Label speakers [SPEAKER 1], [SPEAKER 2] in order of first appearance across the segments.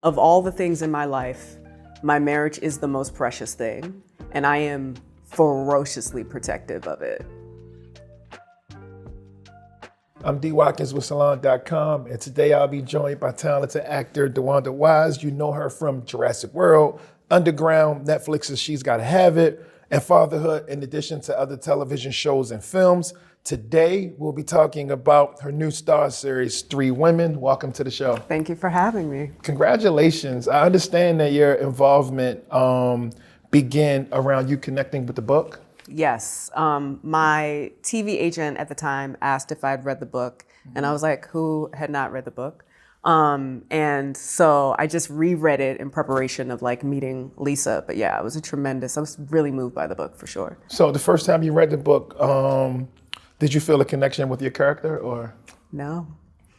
[SPEAKER 1] Of all the things in my life, my marriage is the most precious thing, and I am ferociously protective of it.
[SPEAKER 2] I'm Watkins with Salon.com, and today I'll be joined by talented actor DeWanda Wise. You know her from Jurassic World, Underground, Netflix's She's Gotta Have It, and Fatherhood, in addition to other television shows and films. Today, we'll be talking about her new Starz series, 3 Women. Welcome to the show.
[SPEAKER 1] Thank you for having me.
[SPEAKER 2] Congratulations. I understand that your involvement began around you connecting with the book.
[SPEAKER 1] Yes, my TV agent at the time asked if I'd read the book, and I was like, who had not read the book? And so I just reread it in preparation of like meeting Lisa. But yeah, it was I was really moved by the book for sure.
[SPEAKER 2] So the first time you read the book, did you feel a connection with your character or?
[SPEAKER 1] No.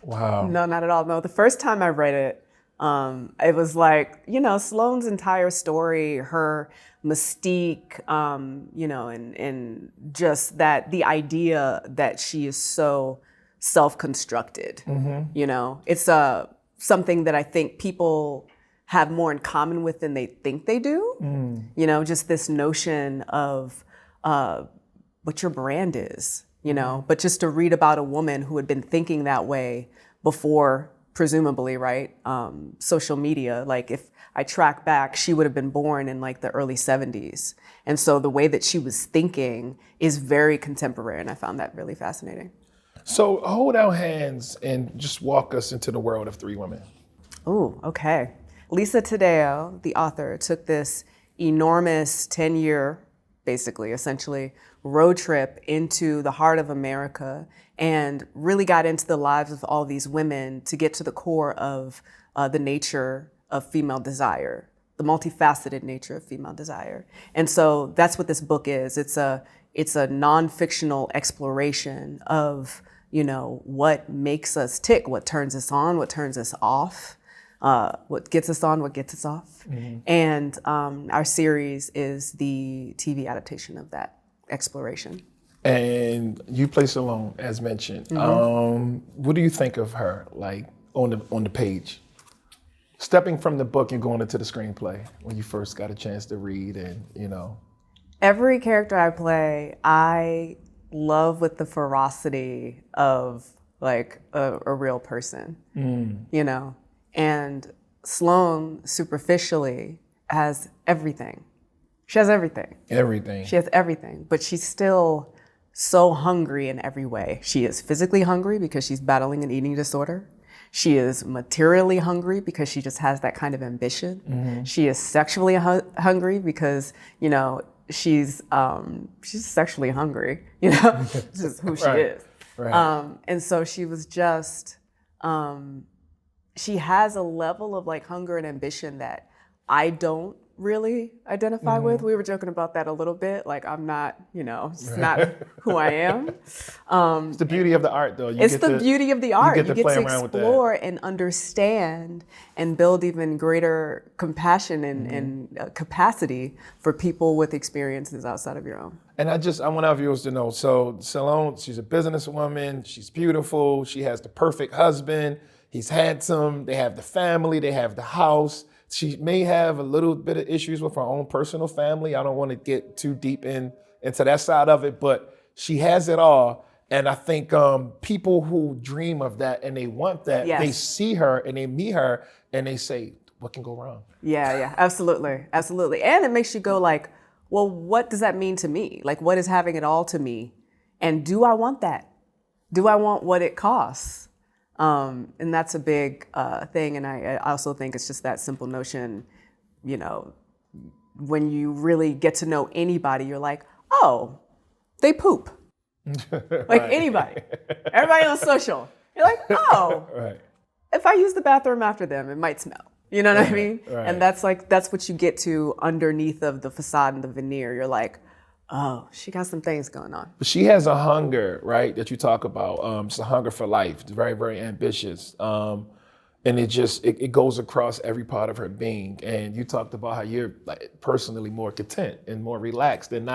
[SPEAKER 2] Wow.
[SPEAKER 1] No, not at all. No, the first time I read it, it was like, Sloane's entire story, her mystique, and just that the idea that she is so self-constructed. It's something that I think people have more in common with than they think they do. Just this notion of what your brand is, but just to read about a woman who had been thinking that way before, presumably, right? Social media, like if I track back, she would have been born in like the early 70s. And so the way that she was thinking is very contemporary, and I found that really fascinating.
[SPEAKER 2] So hold our hands and just walk us into the world of 3 Women.
[SPEAKER 1] Ooh, okay. Lisa Taddeo, the author, took this enormous 10-year, essentially, road trip into the heart of America and really got into the lives of all these women to get to the core of the nature of female desire, the multifaceted nature of female desire. And so that's what this book is. It's a non-fictional exploration of, what makes us tick, what turns us on, what turns us off, what gets us on, what gets us off. And our series is the TV adaptation of that exploration.
[SPEAKER 2] And you play Salon, as mentioned. What do you think of her, like on the page? Stepping from the book and going into the screenplay when you first got a chance to read and.
[SPEAKER 1] Every character I play, I love with the ferocity of like a real person, and Sloane superficially has everything. She has everything.
[SPEAKER 2] Everything.
[SPEAKER 1] She has everything, but she's still so hungry in every way. She is physically hungry because she's battling an eating disorder. She is materially hungry because she just has that kind of ambition. She is sexually hungry because, she's sexually hungry, this is who she is.
[SPEAKER 2] Right.
[SPEAKER 1] And so she was just, she has a level of like hunger and ambition that I don't really identify with. We were joking about that a little bit. Like I'm not, it's not who I am.
[SPEAKER 2] It's the beauty of the art, though.
[SPEAKER 1] It's the beauty of the art. You get to explore
[SPEAKER 2] with
[SPEAKER 1] and understand and build even greater compassion and capacity for people with experiences outside of your own.
[SPEAKER 2] And I want our viewers to know, so Salon, she's a businesswoman, she's beautiful, she has the perfect husband, he's handsome, they have the family, they have the house. She may have a little bit of issues with her own personal family. I don't want to get too deep into that side of it, but she has it all. And I think people who dream of that and they want that, they see her and they meet her and they say, what can go wrong?
[SPEAKER 1] Yeah, absolutely. Absolutely. And it makes you go like, well, what does that mean to me? Like, what is having it all to me? And do I want that? Do I want what it costs? And that's a big thing. And I also think it's just that simple notion, when you really get to know anybody, you're like, oh, they poop. Like anybody. Everybody on social. You're like, oh, if I use the bathroom after them, it might smell. You know what I mean?
[SPEAKER 2] Right.
[SPEAKER 1] And that's what you get to underneath of the facade and the veneer. You're like, oh, she got some things going on.
[SPEAKER 2] But she has a hunger, right, that you talk about. It's a hunger for life. It's very, very ambitious. And it goes across every part of her being. And you talked about how you're like personally more content and more relaxed and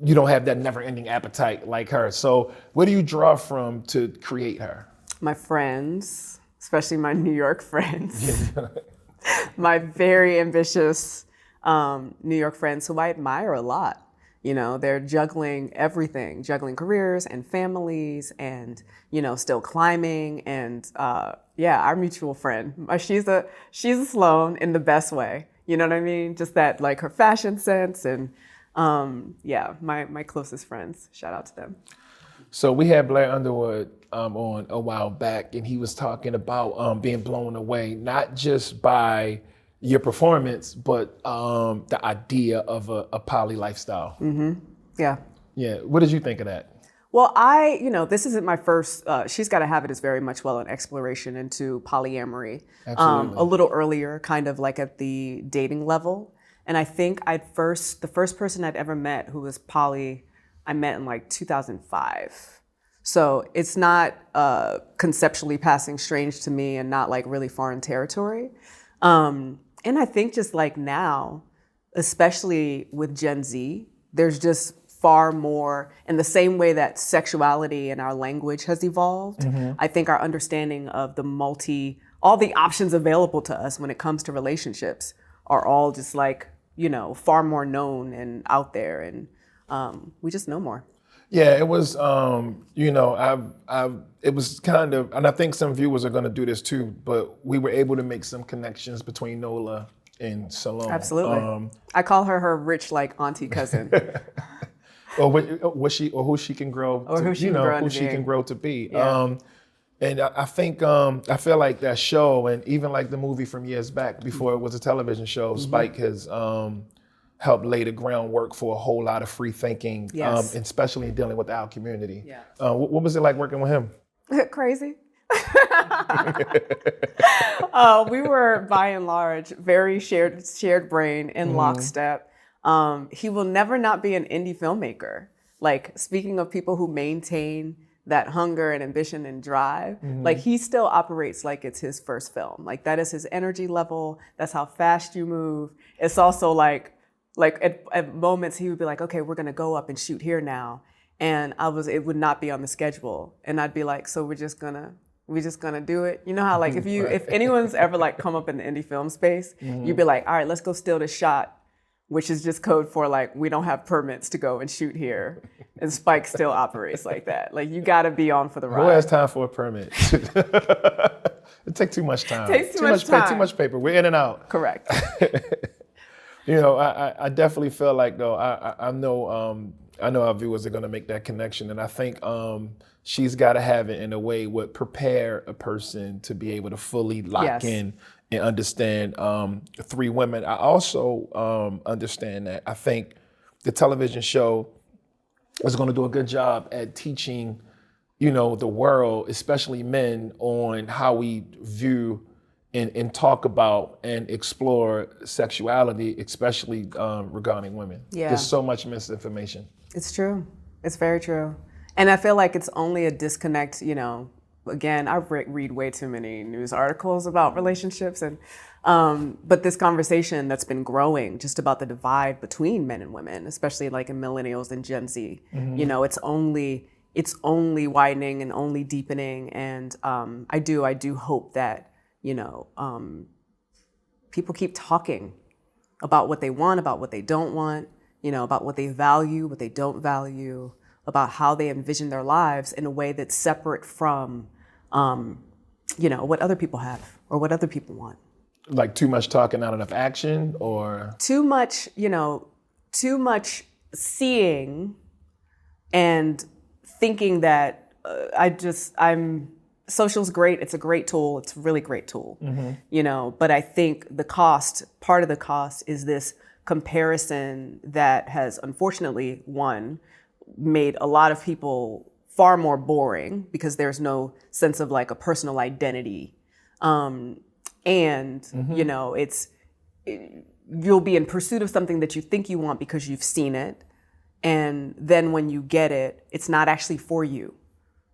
[SPEAKER 2] you don't have that never-ending appetite like her. So where do you draw from to create her?
[SPEAKER 1] My friends, especially my New York friends. My very ambitious New York friends who I admire a lot. You know, they're juggling everything, juggling careers and families and, you know, still climbing. And our mutual friend, she's a Sloane in the best way. You know what I mean? Just that, like, her fashion sense and my closest friends. Shout out to them.
[SPEAKER 2] So we had Blair Underwood on a while back, and he was talking about being blown away, not just by your performance, but the idea of a poly lifestyle.
[SPEAKER 1] Mm-hmm. Yeah.
[SPEAKER 2] Yeah. What did you think of that?
[SPEAKER 1] Well, this isn't my first, She's Gotta Have It is very much an exploration into polyamory.
[SPEAKER 2] Absolutely.
[SPEAKER 1] A little earlier, kind of like at the dating level. And I think the first person I'd ever met who was poly, I met in like 2005. So it's not conceptually passing strange to me and not like really foreign territory. And I think just like now, especially with Gen Z, there's just far more, in the same way that sexuality and our language has evolved, mm-hmm. I think our understanding of all the options available to us when it comes to relationships are all just like, you know, far more known and out there, and we just know more.
[SPEAKER 2] Yeah, it was, it was kind of, and I think some viewers are going to do this too, but we were able to make some connections between Nola and Salon.
[SPEAKER 1] Absolutely. I call her rich, like, auntie cousin.
[SPEAKER 2] Or who she can grow,
[SPEAKER 1] or who she can grow
[SPEAKER 2] to be.
[SPEAKER 1] Yeah.
[SPEAKER 2] And I think, I feel like that show, and even like the movie from years back before it was a television show, mm-hmm. Spike has helped lay the groundwork for a whole lot of free thinking,
[SPEAKER 1] yes.
[SPEAKER 2] Especially in dealing with our community.
[SPEAKER 1] Yeah.
[SPEAKER 2] What was it like working with him?
[SPEAKER 1] Crazy. We were, by and large, very shared brain in mm-hmm. lockstep. He will never not be an indie filmmaker. Like, speaking of people who maintain that hunger and ambition and drive, mm-hmm. like, he still operates like it's his first film. Like, that is his energy level. That's how fast you move. It's also like at moments he would be like, okay, we're gonna go up and shoot here now. And it would not be on the schedule. And I'd be like, so we're just gonna do it. You know how, like, if anyone's ever like come up in the indie film space, mm-hmm. you'd be like, all right, let's go steal the shot, which is just code for like, we don't have permits to go and shoot here. And Spike still operates like that. Like, you gotta be on for the ride.
[SPEAKER 2] Who has time for a permit? It takes too much time.
[SPEAKER 1] Takes too much time.
[SPEAKER 2] Too much paper. We're in and out.
[SPEAKER 1] Correct.
[SPEAKER 2] You know, I definitely feel like, though, I know our viewers are going to make that connection, and I think She's Gotta Have It in a way would prepare a person to be able to fully lock
[SPEAKER 1] yes.
[SPEAKER 2] in and understand three women. I also understand that I think the television show is going to do a good job at teaching, you know, the world, especially men, on how we view and talk about and explore sexuality, especially regarding women.
[SPEAKER 1] Yeah.
[SPEAKER 2] There's so much misinformation.
[SPEAKER 1] It's true. It's very true. And I feel like it's only a disconnect, you know, again, I read way too many news articles about relationships, and but this conversation that's been growing just about the divide between men and women, especially like in millennials and Gen Z, mm-hmm. you know, it's only widening and only deepening. And I do hope that, you know, people keep talking about what they want, about what they don't want, you know, about what they value, what they don't value, about how they envision their lives in a way that's separate from, you know, what other people have or what other people want.
[SPEAKER 2] Like too much talk and not enough action, or?
[SPEAKER 1] Too much seeing and thinking that social's great. It's a great tool. It's a really great tool, mm-hmm. you know, but I think part of the cost is this comparison that has unfortunately, made a lot of people far more boring because there's no sense of like a personal identity. And, mm-hmm. you know, you'll be in pursuit of something that you think you want because you've seen it. And then when you get it, it's not actually for you.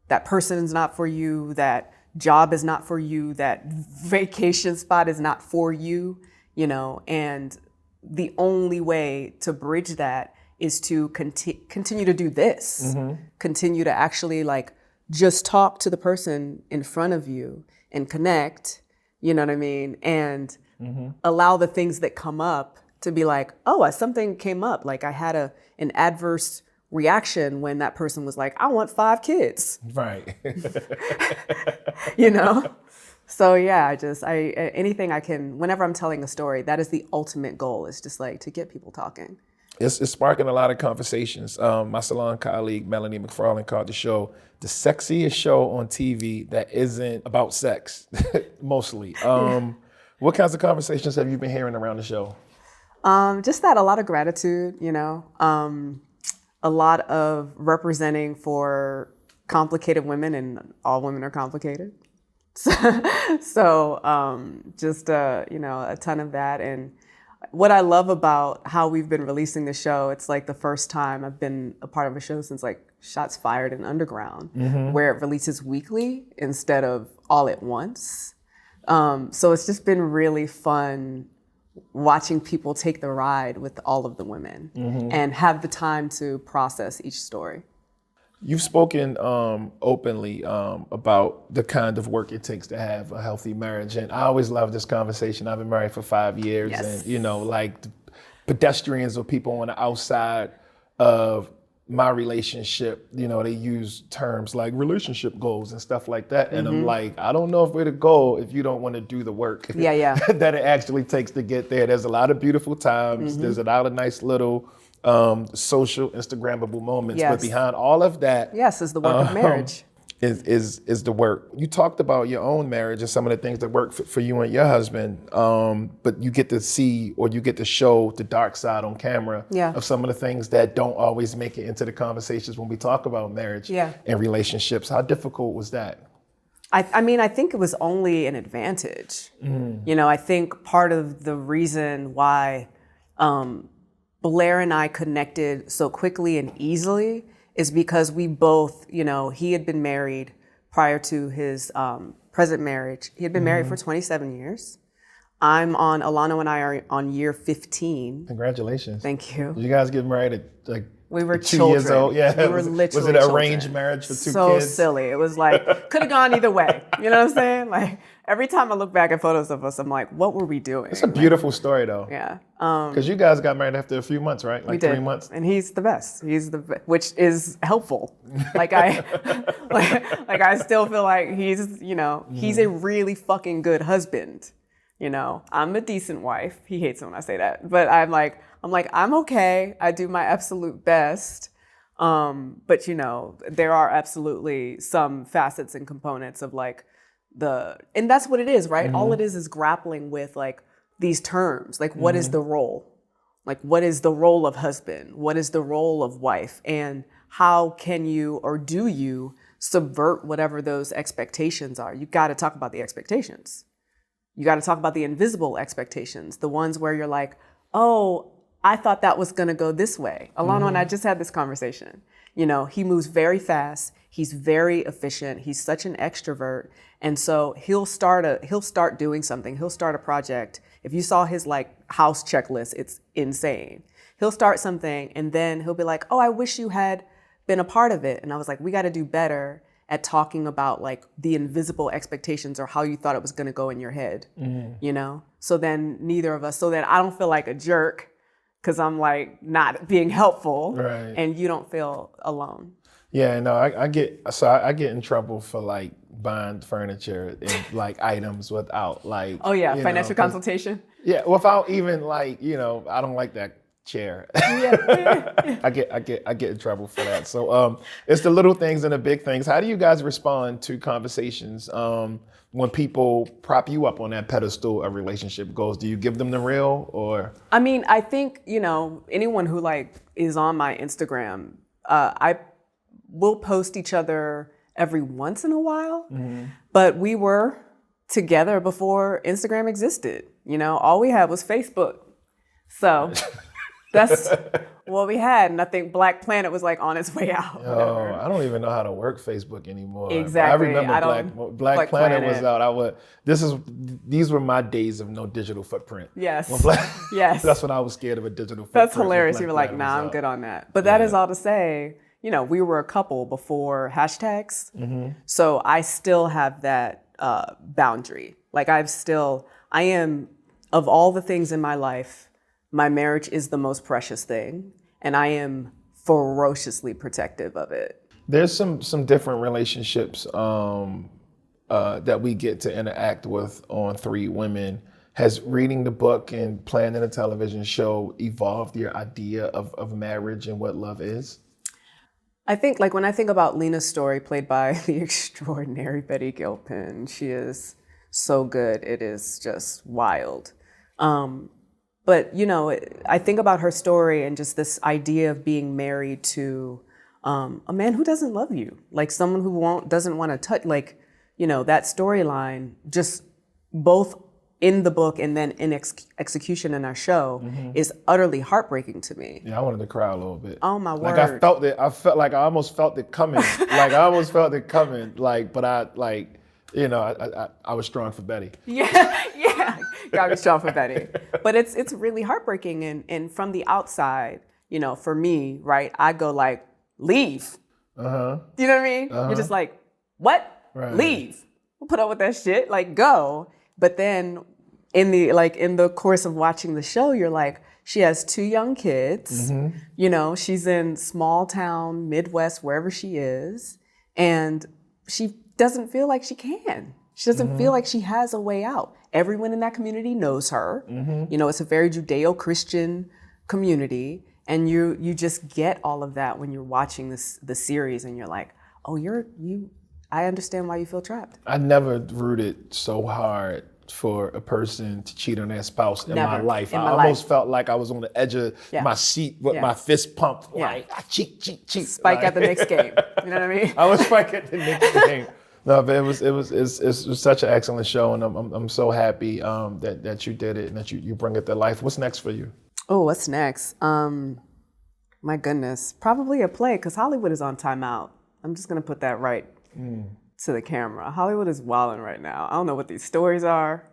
[SPEAKER 1] That person is not for you. That job is not for you. That vacation spot is not for you, you know, and the only way to bridge that is to continue to do this, mm-hmm. continue to actually like just talk to the person in front of you and connect, you know what I mean? And allow the things that come up to be like, oh, something came up. Like I had an adverse reaction when that person was like, I want 5 kids.
[SPEAKER 2] Right.
[SPEAKER 1] You know? So yeah, I anything I can, whenever I'm telling a story, that is the ultimate goal, is just like to get people talking.
[SPEAKER 2] It's sparking a lot of conversations. My Salon colleague, Melanie McFarland, called the show the sexiest show on TV that isn't about sex, mostly. What kinds of conversations have you been hearing around the show?
[SPEAKER 1] Just that, a lot of gratitude, you know, a lot of representing for complicated women, and all women are complicated. So just, you know, a ton of that. And what I love about how we've been releasing the show, it's like the first time I've been a part of a show since like Shots Fired and Underground, where it releases weekly instead of all at once. So it's just been really fun watching people take the ride with all of the women and have the time to process each story.
[SPEAKER 2] You've spoken openly about the kind of work it takes to have a healthy marriage. And I always love this conversation. I've been married for 5 years.
[SPEAKER 1] Yes.
[SPEAKER 2] And, you know, like the pedestrians or people on the outside of my relationship, you know, they use terms like relationship goals and stuff like that. And I'm like, I don't know if we're the goal if you don't want to do the work that it actually takes to get there. There's a lot of beautiful times. There's a lot of nice little social Instagrammable moments, but behind all of that,
[SPEAKER 1] is the work of marriage.
[SPEAKER 2] Is the work. You talked about your own marriage and some of the things that work for you and your husband, but you get to see, or you get to show the dark side on camera of some of the things that don't always make it into the conversations when we talk about marriage and relationships. How difficult was that?
[SPEAKER 1] I mean, I think it was only an advantage. You know, I think part of the reason why Blair and I connected so quickly and easily is because we both, you know, he had been married prior to his present marriage. He had been married for 27 years. Alano and I are on year 15.
[SPEAKER 2] Congratulations.
[SPEAKER 1] Thank you.
[SPEAKER 2] Did you guys get married at like
[SPEAKER 1] we were
[SPEAKER 2] 2
[SPEAKER 1] children.
[SPEAKER 2] years old? Yeah.
[SPEAKER 1] We were literally
[SPEAKER 2] Was it an arranged marriage for 2 kids?
[SPEAKER 1] So silly. It was like, could have gone either way. You know what I'm saying? Like every time I look back at photos of us, I'm like, what were we doing?
[SPEAKER 2] It's a beautiful story though.
[SPEAKER 1] Yeah.
[SPEAKER 2] Because you guys got married after a few months, right? Like
[SPEAKER 1] we did.
[SPEAKER 2] 3 months.
[SPEAKER 1] And he's the best. Which is helpful. Like I still feel like he's, you know, he's a really fucking good husband. You know, I'm a decent wife. He hates it when I say that. But I'm like, I'm okay. I do my absolute best. But you know, there are absolutely some facets and components of like and that's what it is, right? All it is grappling with like these terms, like what is the role? Like what is the role of husband? What is the role of wife? And how can you, or do you subvert whatever those expectations are? You got to talk about the expectations. You got to talk about the invisible expectations, the ones where you're like, oh, I thought that was going to go this way. Alano and I just had this conversation. You know, he moves very fast. He's very efficient. He's such an extrovert. And so he'll start doing something. He'll start a project. If you saw his like house checklist, it's insane. He'll start something and then he'll be like, oh, I wish you had been a part of it. And I was like, we got to do better at talking about like the invisible expectations or how you thought it was going to go in your head, you know? So then I don't feel like a jerk because I'm like not being helpful,
[SPEAKER 2] right? And
[SPEAKER 1] you don't feel alone.
[SPEAKER 2] Yeah, no, I get in trouble for like buying furniture and like items without like
[SPEAKER 1] financial consultation.
[SPEAKER 2] Yeah, without even like, you know, I don't like that chair. I get in trouble for that. So it's the little things and the big things. How do you guys respond to conversations when people prop you up on that pedestal of relationship goals? Do you give them the real, or?
[SPEAKER 1] I mean, I think, you know, anyone who like is on my Instagram, I will post each other every once in a while, but we were together before Instagram existed. You know, all we had was Facebook. So that's what we had. And I think Black Planet was like on its way out.
[SPEAKER 2] Oh, I don't even know how to work Facebook anymore.
[SPEAKER 1] Exactly.
[SPEAKER 2] I remember Black Planet was out. These were my days of no digital footprint.
[SPEAKER 1] Yes.
[SPEAKER 2] Yes. That's when I was scared of a digital footprint.
[SPEAKER 1] That's hilarious. You were like, nah, I'm good on that. But that is all to say, you know, we were a couple before hashtags. So I still have that boundary. Like I am, of all the things in my life, my marriage is the most precious thing, and I am ferociously protective of it.
[SPEAKER 2] There's some different relationships that we get to interact with on Three Women. Has reading the book and planning a television show evolved your idea of marriage and what love is?
[SPEAKER 1] I think, like, when I think about Lena's story, played by the extraordinary Betty Gilpin, she is so good. It is just wild. But, you know, I think about her story and just this idea of being married to a man who doesn't love you, like someone who doesn't want to touch, like, you know, that storyline, just both in the book and then in execution in our show, is utterly heartbreaking to me.
[SPEAKER 2] Yeah, I wanted to cry a little bit.
[SPEAKER 1] Oh my word!
[SPEAKER 2] Like I felt it. I felt like I almost felt it coming. Like I almost felt it coming. Like, but I was strong for Betty.
[SPEAKER 1] Yeah, gotta be strong for Betty. But it's really heartbreaking, and from the outside, you know, for me, right, I go like, leave. You know what I mean? You're just like, what?
[SPEAKER 2] Right.
[SPEAKER 1] Leave. We'll put up with that shit. Like, go. But then in the course of watching the show, you're like, she has 2 young kids. You know, she's in small town, Midwest, wherever she is. And she doesn't feel like she can. She doesn't feel like she has a way out. Everyone in that community knows her. You know, it's a very Judeo-Christian community. And you just get all of that when you're watching the series, and you're like, oh, I understand why you feel trapped.
[SPEAKER 2] I never rooted so hard for a person to cheat on their spouse in my life. I almost felt like I was on the edge of my seat with my fist pumped, like, cheat.
[SPEAKER 1] Spike at the Knicks game. You know what I mean?
[SPEAKER 2] I was Spike at the Knicks game. No, but it was such an excellent show, and I'm so happy that you did it and that you bring it to life. What's next for you?
[SPEAKER 1] Oh, what's next? My goodness, probably a play, because Hollywood is on timeout. I'm just gonna put that right to the camera. Hollywood is wilding right now. I don't know what these stories are.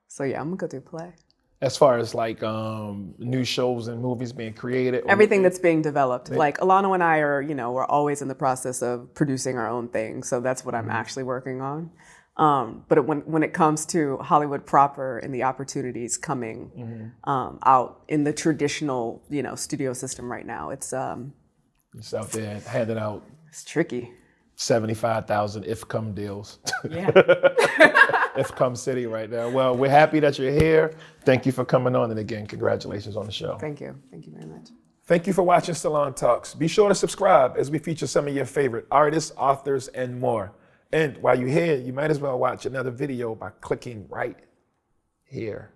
[SPEAKER 1] So yeah, I'm gonna go do a play.
[SPEAKER 2] As far as like new shows and movies being created?
[SPEAKER 1] Everything that's being developed. Like Alana and I are, you know, we're always in the process of producing our own thing. So that's what I'm actually working on. But when it comes to Hollywood proper and the opportunities coming out in the traditional, you know, studio system right now, it's
[SPEAKER 2] out there handing out.
[SPEAKER 1] It's tricky.
[SPEAKER 2] 75,000 if-come deals.
[SPEAKER 1] Yeah.
[SPEAKER 2] If-come city right now. Well, we're happy that you're here. Thank you for coming on. And again, congratulations on the show.
[SPEAKER 1] Thank you. Thank you very much.
[SPEAKER 2] Thank you for watching Salon Talks. Be sure to subscribe as we feature some of your favorite artists, authors, and more. And while you're here, you might as well watch another video by clicking right here.